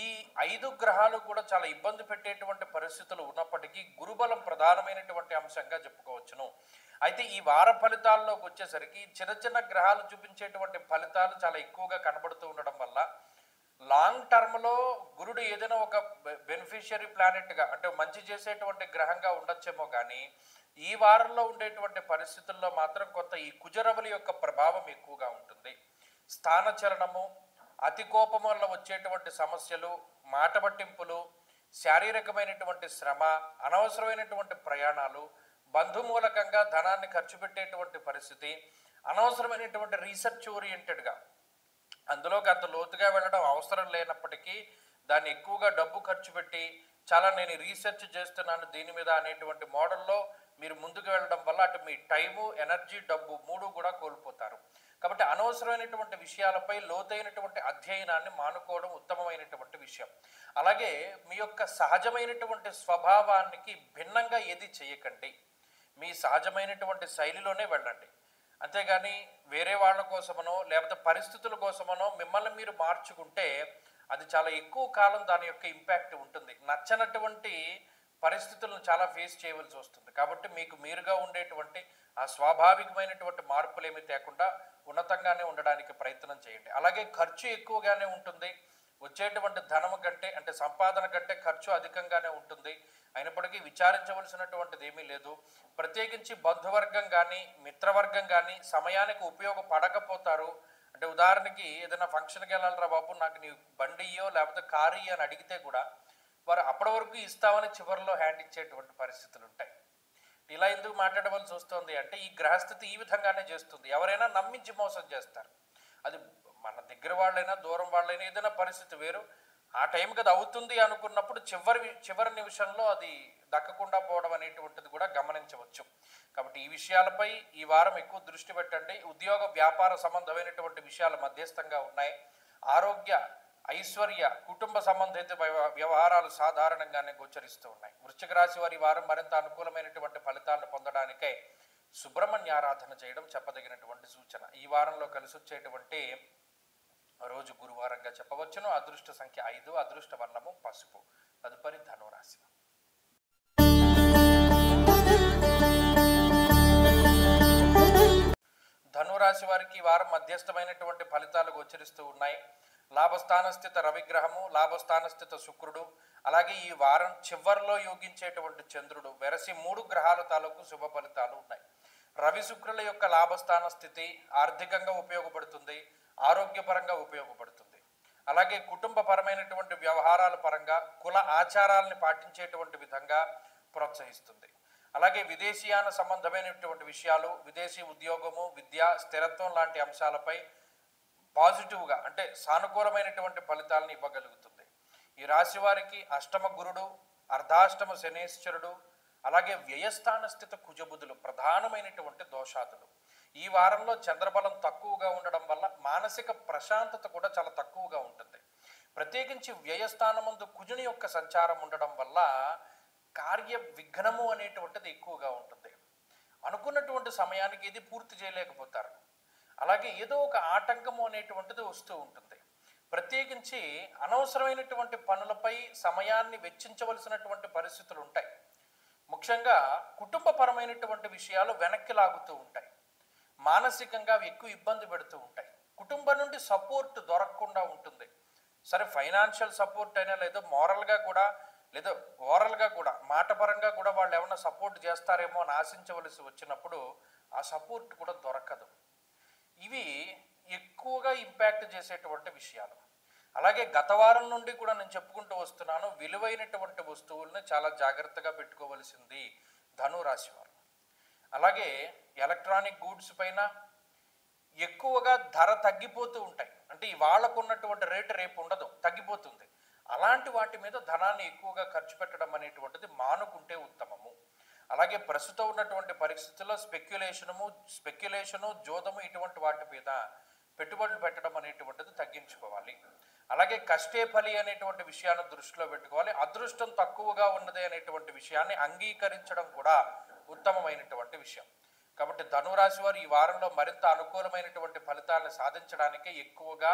ఈ 5 గ్రహాలు కూడా చాలా ఇబ్బంది పెట్టేటువంటి పరిస్థితులు ఉన్నప్పటికీ గురుబలం ప్రధానమైనటువంటి అంశంగా చెప్పుకోవచ్చును. అయితే ఈ వార ఫలితాల్లోకి వచ్చేసరికి చిన్న చిన్న గ్రహాలు చూపించేటువంటి ఫలితాలు చాలా ఎక్కువగా కనబడుతూ ఉండడం వల్ల లాంగ్ టర్మ్లో గురుడు ఏదైనా ఒక బెనిఫిషియరీ ప్లానెట్గా అంటే మంచి చేసేటువంటి గ్రహంగా ఉండొచ్చేమో కానీ ఈ వారంలో ఉండేటువంటి పరిస్థితుల్లో మాత్రం కొంత ఈ కుజరవుల యొక్క ప్రభావం ఎక్కువగా ఉంటుంది. స్థానచలనము, అతి కోపం వల్ల వచ్చేటువంటి సమస్యలు, మాట పట్టింపులు, శారీరకమైనటువంటి శ్రమ, అనవసరమైనటువంటి ప్రయాణాలు, బంధుమూలకంగా ధనాన్ని ఖర్చు పెట్టేటువంటి పరిస్థితి, అనవసరమైనటువంటి రీసెర్చ్ ఓరియంటెడ్గా అందులోకి అంత లోతుగా వెళ్ళడం అవసరం లేనప్పటికీ దాన్ని ఎక్కువగా డబ్బు ఖర్చు పెట్టి చాలా నేను రీసెర్చ్ చేస్తున్నాను దీని మీద అనేటువంటి మోడల్లో మీరు ముందుకు వెళ్ళడం వల్ల అటు మీ టైము, ఎనర్జీ, డబ్బు 3 కూడా కోల్పోతారు. కాబట్టి అనవసరమైనటువంటి విషయాలపై లోతైనటువంటి అధ్యయనాన్ని మానుకోవడం ఉత్తమమైనటువంటి విషయం. అలాగే మీ యొక్క సహజమైనటువంటి స్వభావానికి భిన్నంగా ఏది చేయకండి. మీ సహజమైనటువంటి శైలిలోనే వెళ్ళండి. అంతేగాని వేరే వాళ్ళ కోసమనో లేకపోతే పరిస్థితుల కోసమనో మిమ్మల్ని మీరు మార్చుకుంటే అది చాలా ఎక్కువ కాలం దాని యొక్క ఇంపాక్ట్ ఉంటుంది. నచ్చనటువంటి పరిస్థితులను చాలా ఫేస్ చేయవలసి వస్తుంది. కాబట్టి మీకు మీరుగా ఉండేటువంటి ఆ స్వాభావికమైనటువంటి మార్పులు ఏమీ తేకుండా ఉన్నతంగానే ఉండడానికి ప్రయత్నం చేయండి. అలాగే ఖర్చు ఎక్కువగానే ఉంటుంది. వచ్చేటువంటి ధనము కంటే అంటే సంపాదన కంటే ఖర్చు అధికంగానే ఉంటుంది. అయినప్పటికీ విచారించవలసినటువంటిది ఏమీ లేదు. ప్రత్యేకించి బంధువర్గం కానీ మిత్రవర్గం కానీ సమయానికి ఉపయోగపడకపోతారు. అంటే ఉదాహరణకి ఏదైనా ఫంక్షన్కి వెళ్ళాలరా బాబు నాకు నీ బండి ఇయ్యో లేకపోతే కారు ఇయ్యో అని అడిగితే కూడా వారు అప్పటి వరకు ఇస్తామని చివరిలో హ్యాండ్ ఇచ్చేటువంటి పరిస్థితులు ఉంటాయి. ఇలా ఎందుకు మాట్లాడవలసి వస్తుంది అంటే ఈ గ్రహస్థితి ఈ విధంగానే చేస్తుంది. ఎవరైనా నమ్మించి మోసం చేస్తారు. అది మన దగ్గర వాళ్ళైనా దూరం వాళ్ళైనా ఏదైనా పరిస్థితి వేరు. ఆ టైంకి అది అవుతుంది అనుకున్నప్పుడు చివరి నిమిషంలో అది దక్కకుండా పోవడం అనేటువంటిది కూడా గమనించవచ్చు. కాబట్టి ఈ విషయాలపై ఈ వారం ఎక్కువ దృష్టి పెట్టండి. ఉద్యోగ వ్యాపార సంబంధమైనటువంటి విషయాలు మధ్యస్థంగా ఉన్నాయి. ఆరోగ్య, ఐశ్వర్య, కుటుంబ సంబంధిత వ్యవహారాలు సాధారణంగానే గోచరిస్తూ ఉన్నాయి. వృశ్చిక రాశి వారి వారం మరింత అనుకూలమైనటువంటి ఫలితాలను పొందడానికై సుబ్రహ్మణ్య ఆరాధన చేయడం చెప్పదగినటువంటి సూచన. ఈ వారంలో కలిసి వచ్చేటువంటి రోజు గురువారంగా చెప్పవచ్చును. అదృష్ట సంఖ్య 5, అదృష్ట వర్ణము పసుపు. తదుపరి ధనురాశి. ధనురాశి వారికి వారం మధ్యస్థమైనటువంటి ఫలితాలు గోచరిస్తూ ఉన్నాయి. లాభస్థాన స్థిత రవిగ్రహము, లాభస్థాన స్థిత శుక్రుడు, అలాగే ఈ వారం చివరిలో యోగించేటువంటి చంద్రుడు, వెరసి 3 గ్రహాల తాలూకు శుభ ఫలితాలు ఉన్నాయి. రవి శుక్రుల యొక్క లాభస్థాన స్థితి ఆర్థికంగా ఉపయోగపడుతుంది, ఆరోగ్యపరంగా ఉపయోగపడుతుంది. అలాగే కుటుంబపరమైనటువంటి వ్యవహారాల పరంగా కుల ఆచారాలని పాటించేటువంటి విధంగా ప్రోత్సహిస్తుంది. అలాగే విదేశీయాన సంబంధమైనటువంటి విషయాలు, విదేశీ ఉద్యోగము, విద్య, స్థిరత్వం లాంటి అంశాలపై పాజిటివ్గా అంటే సానుకూలమైనటువంటి ఫలితాలను ఇవ్వగలుగుతుంది. ఈ రాశి వారికి అష్టమ గురుడు, అర్ధాష్టమ శనేశ్వరుడు, అలాగే వ్యయస్థాన స్థిత కుజబుధులు ప్రధానమైనటువంటి దోషాదులు. ఈ వారంలో చంద్రబలం తక్కువగా ఉండడం వల్ల మానసిక ప్రశాంతత కూడా చాలా తక్కువగా ఉంటుంది. ప్రత్యేకించి వ్యయస్థానమందు కుజుని యొక్క సంచారం ఉండడం వల్ల కార్య విఘ్నము అనేటువంటిది ఎక్కువగా ఉంటుంది. అనుకున్నటువంటి సమయానికి ఇది పూర్తి చేయలేకపోతారు. అలాగే ఏదో ఒక ఆటంకము అనేటువంటిది వస్తూ ఉంటుంది. ప్రత్యేకించి అనవసరమైనటువంటి పనులపై సమయాన్ని వెచ్చించవలసినటువంటి పరిస్థితులు ఉంటాయి. ముఖ్యంగా కుటుంబపరమైనటువంటి విషయాలు వెనక్కి లాగుతూ ఉంటాయి. మానసికంగా అవి ఎక్కువ ఇబ్బంది పెడుతూ ఉంటాయి. కుటుంబం నుండి సపోర్ట్ దొరకకుండా ఉంటుంది. సరే ఫైనాన్షియల్ సపోర్ట్ అయినా లేదో మోరల్గా కూడా లేదా ఓరల్గా కూడా మాటపరంగా కూడా వాళ్ళు ఏమైనా సపోర్ట్ చేస్తారేమో అని ఆశించవలసి వచ్చినప్పుడు ఆ సపోర్ట్ కూడా దొరకదు. ఇవి ఎక్కువగా ఇంపాక్ట్ చేసేటువంటి విషయాలు. అలాగే గత వారం నుండి కూడా నేను చెప్పుకుంటూ వస్తున్నాను, విలువైనటువంటి వస్తువుల్ని చాలా జాగ్రత్తగా పెట్టుకోవలసింది ధనురాశి వారు. అలాగే ఎలక్ట్రానిక్ గూడ్స్ పైన ఎక్కువగా ధర తగ్గిపోతూ ఉంటాయి. అంటే ఇవాళకు ఉన్నటువంటి రేటు రేపు ఉండదు, తగ్గిపోతుంది. అలాంటి వాటి మీద ధనాన్ని ఎక్కువగా ఖర్చు పెట్టడం అనేటువంటిది మానుకుంటే ఉత్తమము. అలాగే ప్రస్తుతం ఉన్నటువంటి పరిస్థితుల్లో స్పెక్యులేషను జోదము ఇటువంటి వాటి మీద పెట్టుబడులు పెట్టడం అనేటువంటిది తగ్గించుకోవాలి. అలాగే కష్టే ఫలి అనేటువంటి విషయాన్ని దృష్టిలో పెట్టుకోవాలి. అదృష్టం తక్కువగా ఉన్నది అనేటువంటి విషయాన్ని అంగీకరించడం కూడా ఉత్తమమైనటువంటి విషయం. కాబట్టి ధనురాశి వారు ఈ వారంలో మరింత అనుకూలమైనటువంటి ఫలితాలను సాధించడానికి ఎక్కువగా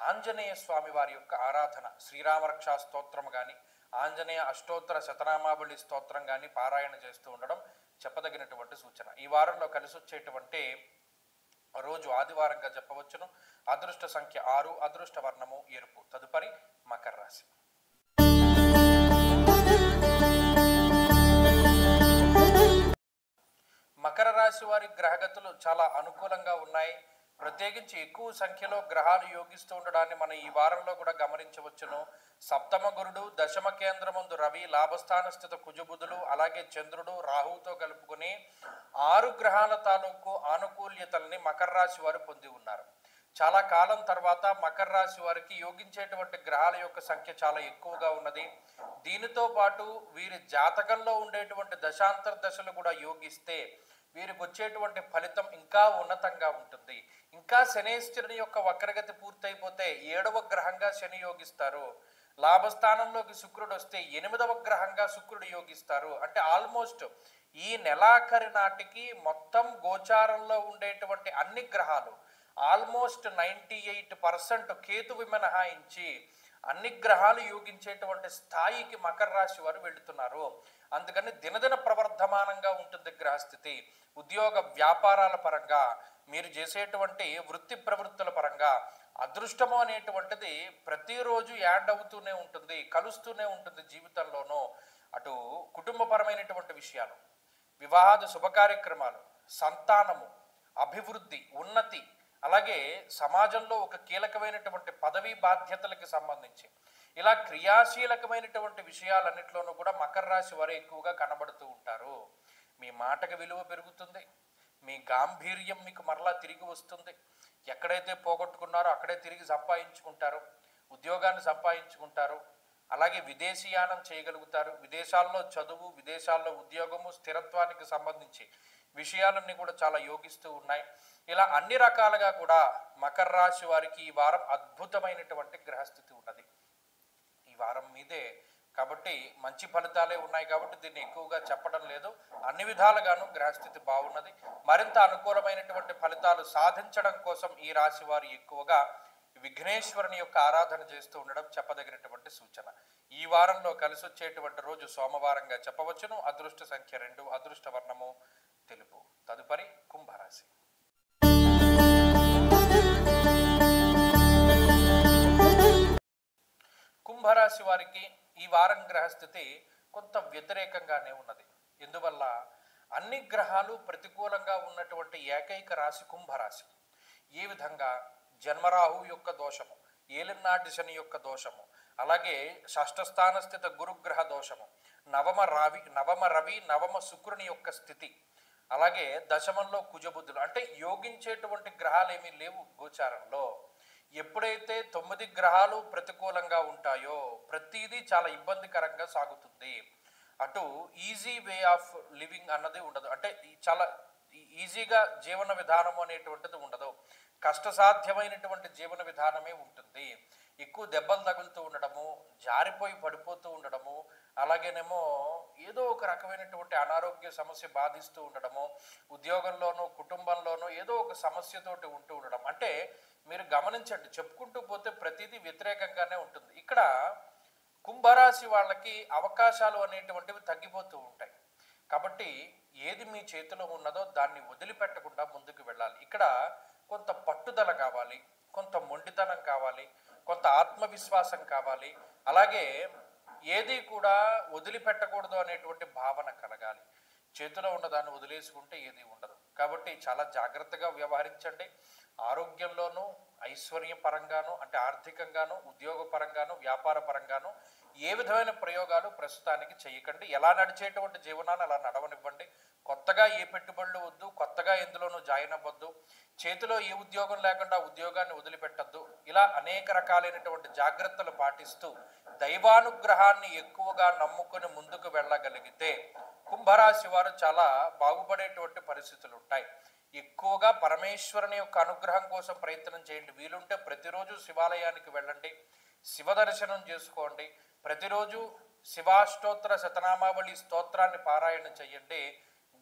ఆంజనేయ స్వామి వారి యొక్క ఆరాధన, శ్రీరామరక్షా స్తోత్రం కానీ ఆంజనేయ అష్టోత్తర శతనామావళి స్తోత్రం కానీ పారాయణ చేస్తూ ఉండడం చెప్పదగినటువంటి సూచన. ఈ వారంలో కలిసి వచ్చేటువంటి రోజు ఆదివారంగా చెప్పవచ్చును. అదృష్ట సంఖ్య 6, అదృష్ట వర్ణము ఎరుపు. తదుపరి మకర రాశి. మకర రాశి వారి గ్రహగతులు చాలా అనుకూలంగా ఉన్నాయి. ప్రత్యేకించి ఎక్కువ సంఖ్యలో గ్రహాలు యోగిస్తూ ఉండడాన్ని మనం ఈ వారంలో కూడా గమనించవచ్చును. సప్తమ గురుడు, దశమ కేంద్రమందు రవి, లాభస్థాన స్థిత కుజబుధులు, అలాగే చంద్రుడు రాహువుతో కలుపుకుని 6 గ్రహాల తాలూకు ఆనుకూల్యతల్ని మకర రాశి వారు పొంది ఉన్నారు. చాలా కాలం తర్వాత మకర రాశి వారికి యోగించేటువంటి గ్రహాల యొక్క సంఖ్య చాలా ఎక్కువగా ఉన్నది. దీనితో పాటు వీరి జాతకంలో ఉండేటువంటి దశాంతర దశలు కూడా యోగిస్తే వీరికి వచ్చేటువంటి ఫలితం ఇంకా ఉన్నతంగా ఉంటుంది. ఇంకా శనేశ్వరుని యొక్క వక్రగతి పూర్తయిపోతే 7వ గ్రహంగా శని యోగిస్తారు. లాభస్థానంలోకి శుక్రుడు వస్తే 8వ గ్రహంగా శుక్రుడు యోగిస్తారు. అంటే ఆల్మోస్ట్ ఈ నెలాఖరి నాటికి మొత్తం గోచారంలో ఉండేటువంటి అన్ని గ్రహాలు ఆల్మోస్ట్ 98% కేతువు మినహాయించి అన్ని గ్రహాలు యోగించేటువంటి స్థాయికి మకర రాశి వారు వెళుతున్నారు. అందుకని దినదిన ప్రవర్ధమానంగా ఉంటుంది గ్రహస్థితి. ఉద్యోగ వ్యాపారాల పరంగా, మీరు చేసేటువంటి వృత్తి ప్రవృత్తుల పరంగా అదృష్టము అనేటువంటిది ప్రతిరోజు యాడ్ అవుతూనే ఉంటుంది, కలుస్తూనే ఉంటుంది జీవితంలోనూ. అటు కుటుంబపరమైనటువంటి విషయాలు, వివాహాది శుభకార్యక్రమాలు, సంతానము, అభివృద్ధి, ఉన్నతి, అలాగే సమాజంలో ఒక కీలకమైనటువంటి పదవి బాధ్యతలకు సంబంధించి ఇలా క్రియాశీలకమైనటువంటి విషయాలన్నింటిలోనూ కూడా మకర రాశి వారు ఎక్కువగా కనబడుతూ ఉంటారు. మీ మాటకు విలువ పెరుగుతుంది, మీ గాంభీర్యం మీకు మరలా తిరిగి వస్తుంది. ఎక్కడైతే పోగొట్టుకున్నారో అక్కడే తిరిగి సంపాదించుకుంటారు, ఉద్యోగాన్ని సంపాదించుకుంటారు. అలాగే విదేశీయానం చేయగలుగుతారు. విదేశాల్లో చదువు, విదేశాల్లో ఉద్యోగము, స్థిరత్వానికి సంబంధించి విషయాలన్నీ కూడా చాలా యోగిస్తూ ఉన్నాయి. ఇలా అన్ని రకాలుగా కూడా మకర రాశి వారికి ఈ వారం అద్భుతమైనటువంటి గ్రహస్థితి ఉన్నది. ఈ వారం మీదే కాబట్టి మంచి ఫలితాలే ఉన్నాయి కాబట్టి దీన్ని ఎక్కువగా చెప్పడం లేదు. అన్ని విధాలుగాను గ్రహస్థితి బాగున్నది. మరింత అనుకూలమైనటువంటి ఫలితాలు సాధించడం కోసం ఈ రాశి వారు ఎక్కువగా విఘ్నేశ్వరుని యొక్క ఆరాధన చేస్తూ ఉండడం చెప్పదగినటువంటి సూచన. ఈ వారంలో కలిసి వచ్చేటువంటి రోజు సోమవారంగా చెప్పవచ్చును. అదృష్ట సంఖ్య 2, అదృష్ట వర్ణము తెలుపు. తదుపరి కుంభరాశి. కుంభరాశి వారికి ఈ వారం గ్రహస్థితి కొంత వ్యతిరేకంగానే ఉన్నది. ఎందువల్ల అన్ని గ్రహాలు ప్రతికూలంగా ఉన్నటువంటి ఏకైక రాశి కుంభరాశి. ఏ విధంగా జన్మరాహు యొక్క దోషము, ఏలినాటి శని యొక్క దోషము, అలాగే షష్ఠస్థాన స్థిత గురుగ్రహ దోషము, నవమ రవి నవమ శుక్రుని యొక్క స్థితి, అలాగే దశమంలో కుజబుద్ధులు, అంటే యోగించేటువంటి గ్రహాలు ఏమీ లేవు గోచారంలో. ఎప్పుడైతే 9 గ్రహాలు ప్రతికూలంగా ఉంటాయో ప్రతిదీ చాలా ఇబ్బందికరంగా సాగుతుంది. అటు ఈజీ వే ఆఫ్ లివింగ్ అన్నది ఉండదు. అంటే చాలా ఈజీగా జీవన విధానం అనేటువంటిది ఉండదు. కష్టసాధ్యమైనటువంటి జీవన విధానమే ఉంటుంది. ఎక్కువ దెబ్బలు తగులుతూ ఉండడము, జారిపోయి పడిపోతూ ఉండడము, అలాగేనేమో ఏదో ఒక రకమైనటువంటి అనారోగ్య సమస్య బాధిస్తూ ఉండడము, ఉద్యోగంలోనూ కుటుంబంలోనూ ఏదో ఒక సమస్యతోటి ఉంటూ ఉండడం. అంటే మీరు గమనించండి, చెప్పుకుంటూ పోతే ప్రతిదీ వ్యతిరేకంగానే ఉంటుంది. ఇక్కడ కుంభరాశి వాళ్ళకి అవకాశాలు అనేటువంటివి తగ్గిపోతూ ఉంటాయి. కాబట్టి ఏది మీ చేతిలో ఉన్నదో దాన్ని వదిలిపెట్టకుండా ముందుకు వెళ్ళాలి. ఇక్కడ కొంత పట్టుదల కావాలి, కొంత మొండితనం కావాలి, కొంత ఆత్మవిశ్వాసం కావాలి, అలాగే ఏది కూడా వదిలిపెట్టకూడదు అనేటువంటి భావన కలగాలి. చేతిలో ఉన్నదాన్ని వదిలేసుకుంటే ఏది ఉండదు. కాబట్టి చాలా జాగ్రత్తగా వ్యవహరించండి. ఆరోగ్యంలోనూ, ఐశ్వర్య పరంగాను, అంటే ఆర్థికంగాను, ఉద్యోగ పరంగాను, వ్యాపార పరంగాను ఏ విధమైన ప్రయోగాలు ప్రస్తుతానికి చేయకండి. ఎలా నడిచేటువంటి జీవనాన్ని అలా నడవనివ్వండి. కొత్తగా ఏ పెట్టుబడులు వద్దు, కొత్తగా ఎందులోనూ జాయిన్ అవ్వద్దు, చేతిలో ఏ ఉద్యోగం లేకుండా ఉద్యోగాన్ని వదిలిపెట్టద్దు. ఇలా అనేక రకాలైనటువంటి జాగ్రత్తలు పాటిస్తూ దైవానుగ్రహాన్ని ఎక్కువగా నమ్ముకొని ముందుకు వెళ్ళగలిగితే కుంభరాశి వారు చాలా బాగుపడేటువంటి పరిస్థితులు ఉంటాయి. ఎక్కువగా పరమేశ్వరుని యొక్క అనుగ్రహం కోసం ప్రయత్నం చేయండి. వీలుంటే ప్రతిరోజు శివాలయానికి వెళ్ళండి, శివ దర్శనం చేసుకోండి. ప్రతిరోజు శివాష్టోత్తర శతనామావళి స్తోత్రాన్ని పారాయణ చేయండి.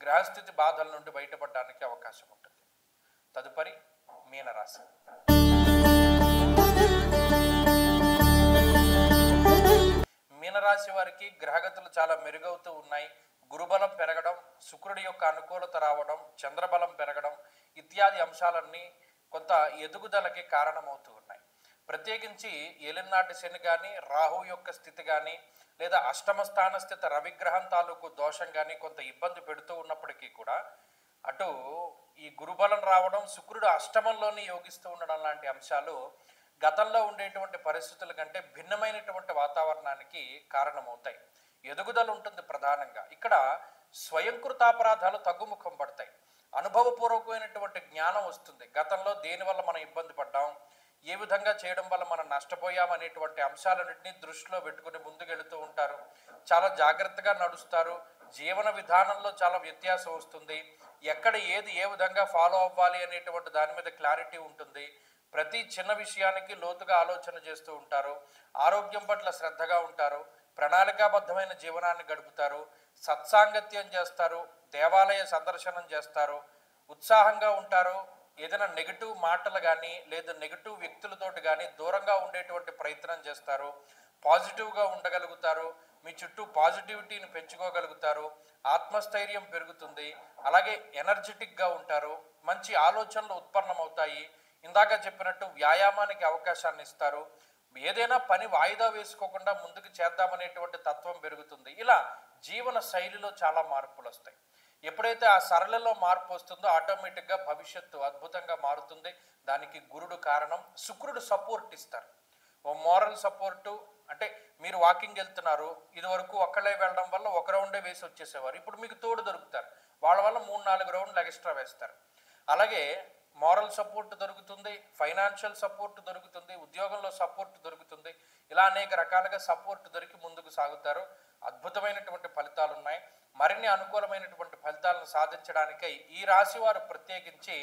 గ్రహస్థితి బాధల నుండి బయటపడడానికి అవకాశం ఉంటుంది. తదుపరి మీనరాశి. మీనరాశి వారికి గ్రహగతులు చాలా మెరుగవుతూ ఉన్నాయి. గురుబలం పెరగడం, శుక్రుడి యొక్క అనుకూలత రావడం, చంద్రబలం పెరగడం ఇత్యాది అంశాలన్నీ కొంత ఎదుగుదలకి కారణమవుతూ ఉన్నాయి. ప్రత్యేకించి ఏలినాటి శని కానీ, రాహు యొక్క స్థితి కానీ, లేదా అష్టమ స్థాన స్థిత రవిగ్రహం తాలూకు దోషం కానీ కొంత ఇబ్బంది పెడుతూ ఉన్నప్పటికీ కూడా అటు ఈ గురుబలం రావడం, శుక్రుడు అష్టమంలోని యోగిస్తూ ఉండడం లాంటి అంశాలు గతంలో ఉండేటువంటి పరిస్థితుల కంటే భిన్నమైనటువంటి వాతావరణానికి కారణమవుతాయి. ఎదుగుదల ఉంటుంది. ప్రధానంగా ఇక్కడ స్వయంకృతాపరాధాలు తగ్గుముఖం పడతాయి. అనుభవపూర్వకమైనటువంటి జ్ఞానం వస్తుంది. గతంలో దేనివల్ల మనం ఇబ్బంది పడ్డాం, ఏ విధంగా చేయడం వల్ల మనం నష్టపోయామనేటువంటి అంశాలన్నింటినీ దృష్టిలో పెట్టుకుని ముందుకెళ్తూ ఉంటారు. చాలా జాగ్రత్తగా నడుస్తారు. జీవన విధానంలో చాలా వ్యత్యాసం వస్తుంది. ఎక్కడ ఏది ఏ విధంగా ఫాలో అవ్వాలి అనేటువంటి దాని మీద క్లారిటీ ఉంటుంది. ప్రతి చిన్న విషయానికి లోతుగా ఆలోచన చేస్తూ ఉంటారు. ఆరోగ్యం పట్ల శ్రద్ధగా ఉంటారు. ప్రణాళికాబద్ధమైన జీవనాన్ని గడుపుతారు. సత్సాంగత్యం చేస్తారు. దేవాలయ సందర్శనం చేస్తారు. ఉత్సాహంగా ఉంటారు. ఏదైనా నెగిటివ్ మాటలు కానీ లేదా నెగిటివ్ వ్యక్తులతోటి కానీ దూరంగా ఉండేటువంటి ప్రయత్నం చేస్తారు. పాజిటివ్గా ఉండగలుగుతారు. మీ చుట్టూ పాజిటివిటీని పెంచుకోగలుగుతారు. ఆత్మస్థైర్యం పెరుగుతుంది. అలాగే ఎనర్జెటిక్గా ఉంటారు. మంచి ఆలోచనలు ఉత్పన్నమవుతాయి. ఇందాక చెప్పినట్టు వ్యాయామానికి అవకాశాన్ని ఇస్తారు. ఏదైనా పని వాయిదా వేసుకోకుండా ముందుకు చేద్దామనేటువంటి తత్వం పెరుగుతుంది. ఇలా జీవన శైలిలో చాలా మార్పులు వస్తాయి. ఎప్పుడైతే ఆ సరళలో మార్పు వస్తుందో ఆటోమేటిక్గా భవిష్యత్తు అద్భుతంగా మారుతుంది. దానికి గురుడు కారణం. శుక్రుడు సపోర్ట్ ఇస్తారు. ఓ మోరల్ సపోర్టు, అంటే మీరు వాకింగ్ వెళ్తున్నారు, ఇది వరకు ఒక్కళ్ళే వెళ్ళడం వల్ల ఒక రౌండే వేసి వచ్చేసేవారు. ఇప్పుడు మీకు తోడు దొరుకుతారు. వాళ్ళ వల్ల 3-4 రౌండ్లు ఎక్స్ట్రా వేస్తారు. అలాగే మోరల్ సపోర్ట్ దొరుకుతుంది, ఫైనాన్షియల్ సపోర్ట్ దొరుకుతుంది, ఉద్యోగంలో సపోర్ట్ దొరుకుతుంది. ఇలా అనేక రకాలుగా సపోర్ట్ దొరికి ముందుకు సాగుతారు. అద్భుతమైనటువంటి ఫలితాలు ఉన్నాయి. మరిన్ని అనుకూలమైనటువంటి ఫలితాలను సాధించడానికై ఈ రాశి వారు ప్రత్యేకించి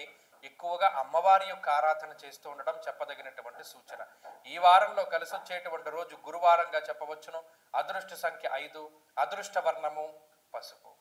ఎక్కువగా అమ్మవారి యొక్క ఆరాధన చేస్తూ ఉండడం చెప్పదగినటువంటి సూచన. ఈ వారంలో కలిసి వచ్చేటువంటి రోజు గురువారంగా చెప్పవచ్చును. అదృష్ట సంఖ్య 5, అదృష్ట వర్ణము పసుపు.